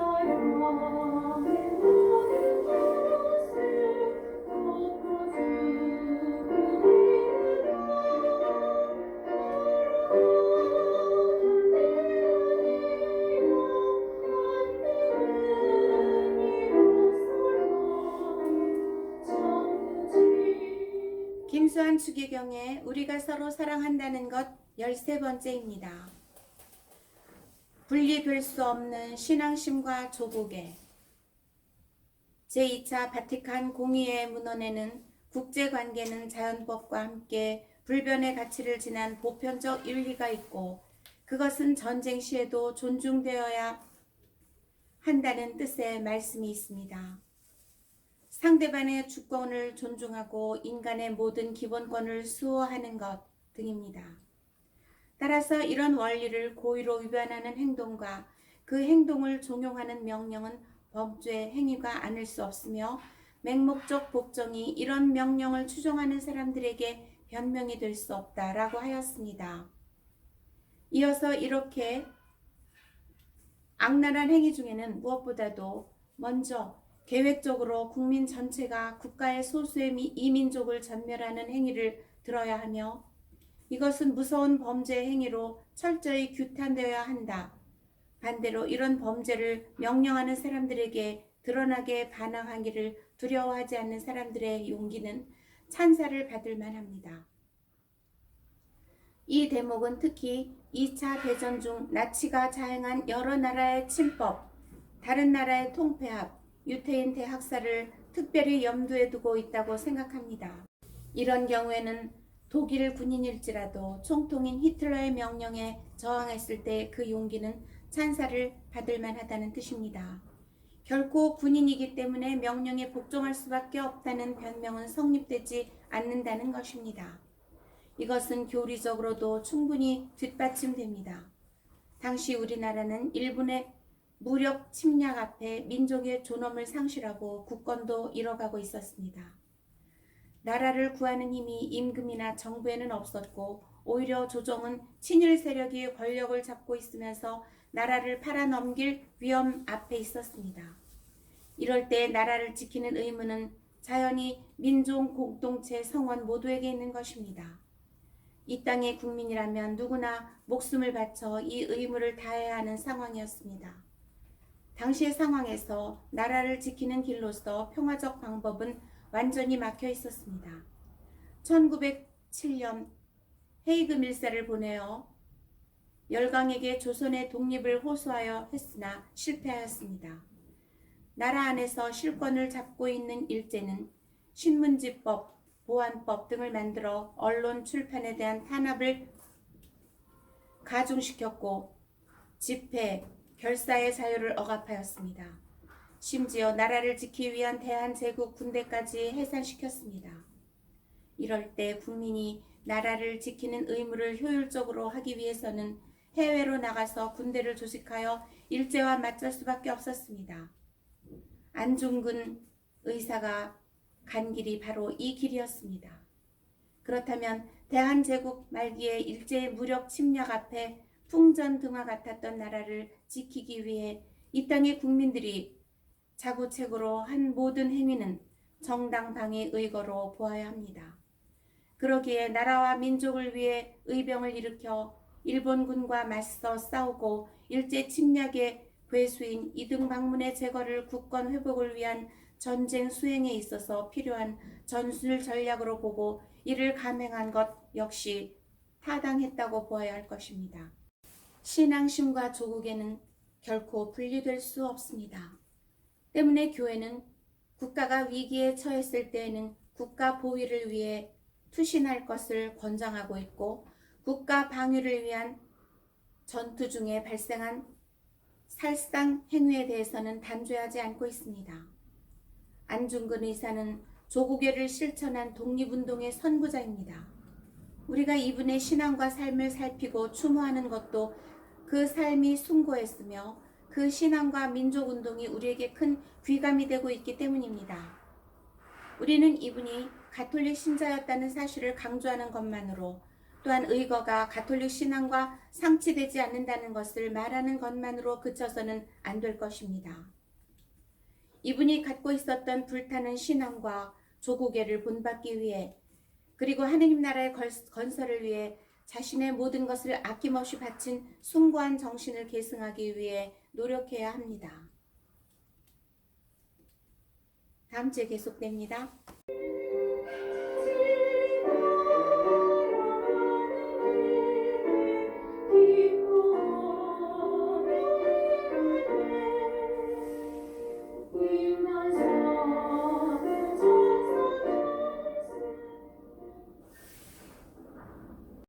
사랑의 모든 것을 덮어주는 김수환 추기경의 우리가 서로 사랑한다는 것 13번째입니다. 분리될 수 없는 신앙심과 조국의 제2차 바티칸 공의회 문헌에는 국제관계는 자연법과 함께 불변의 가치를 지난 보편적 윤리가 있고 그것은 전쟁 시에도 존중되어야 한다는 뜻의 말씀이 있습니다. 상대방의 주권을 존중하고 인간의 모든 기본권을 수호하는 것 등입니다. 따라서 이런 원리를 고의로 위반하는 행동과 그 행동을 종용하는 명령은 범죄 행위가 아닐 수 없으며 맹목적 복종이 이런 명령을 추종하는 사람들에게 변명이 될 수 없다라고 하였습니다. 이어서 이렇게 악랄한 행위 중에는 무엇보다도 먼저 계획적으로 국민 전체가 국가의 소수의 이민족을 전멸하는 행위를 들어야 하며 이것은 무서운 범죄 행위로 철저히 규탄되어야 한다. 반대로 이런 범죄를 명령하는 사람들에게 드러나게 반항하기를 두려워하지 않는 사람들의 용기는 찬사를 받을 만합니다. 이 대목은 특히 2차 대전 중 나치가 자행한 여러 나라의 침법, 다른 나라의 통폐합, 유태인 대학살을 특별히 염두에 두고 있다고 생각합니다. 이런 경우에는 독일 군인일지라도 총통인 히틀러의 명령에 저항했을 때 그 용기는 찬사를 받을 만하다는 뜻입니다. 결코 군인이기 때문에 명령에 복종할 수밖에 없다는 변명은 성립되지 않는다는 것입니다. 이것은 교리적으로도 충분히 뒷받침됩니다. 당시 우리나라는 일본의 무력 침략 앞에 민족의 존엄을 상실하고 국권도 잃어가고 있었습니다. 나라를 구하는 힘이 임금이나 정부에는 없었고 오히려 조정은 친일 세력이 권력을 잡고 있으면서 나라를 팔아넘길 위험 앞에 있었습니다. 이럴 때 나라를 지키는 의무는 자연히 민족 공동체 성원 모두에게 있는 것입니다. 이 땅의 국민이라면 누구나 목숨을 바쳐 이 의무를 다해야 하는 상황이었습니다. 당시의 상황에서 나라를 지키는 길로서 평화적 방법은 완전히 막혀 있었습니다. 1907년 헤이그 밀사를 보내어 열강에게 조선의 독립을 호소하여 했으나 실패하였습니다. 나라 안에서 실권을 잡고 있는 일제는 신문지법, 보안법 등을 만들어 언론 출판에 대한 탄압을 가중시켰고 집회, 결사의 자유를 억압하였습니다. 심지어 나라를 지키기 위한 대한제국 군대까지 해산시켰습니다. 이럴 때 국민이 나라를 지키는 의무를 효율적으로 하기 위해서는 해외로 나가서 군대를 조직하여 일제와 맞설 수밖에 없었습니다. 안중근 의사가 간 길이 바로 이 길이었습니다. 그렇다면 대한제국 말기에 일제의 무력 침략 앞에 풍전등화 같았던 나라를 지키기 위해 이 땅의 국민들이 자구책으로 한 모든 행위는 정당방위 의거로 보아야 합니다. 그러기에 나라와 민족을 위해 의병을 일으켜 일본군과 맞서 싸우고 일제 침략의 괴수인 이등방문의 제거를 국권 회복을 위한 전쟁 수행에 있어서 필요한 전술 전략으로 보고 이를 감행한 것 역시 타당했다고 보아야 할 것입니다. 신앙심과 조국에는 결코 분리될 수 없습니다. 때문에 교회는 국가가 위기에 처했을 때에는 국가 보위를 위해 투신할 것을 권장하고 있고 국가 방위를 위한 전투 중에 발생한 살상 행위에 대해서는 단죄하지 않고 있습니다. 안중근 의사는 조국애를 실천한 독립운동의 선구자입니다. 우리가 이분의 신앙과 삶을 살피고 추모하는 것도 그 삶이 숭고했으며 그 신앙과 민족운동이 우리에게 큰 귀감이 되고 있기 때문입니다. 우리는 이분이 가톨릭 신자였다는 사실을 강조하는 것만으로 또한 의거가 가톨릭 신앙과 상치되지 않는다는 것을 말하는 것만으로 그쳐서는 안 될 것입니다. 이분이 갖고 있었던 불타는 신앙과 조국애를 본받기 위해 그리고 하느님 나라의 건설을 위해 자신의 모든 것을 아낌없이 바친 숭고한 정신을 계승하기 위해 노력해야 합니다. 다음 주에 계속됩니다.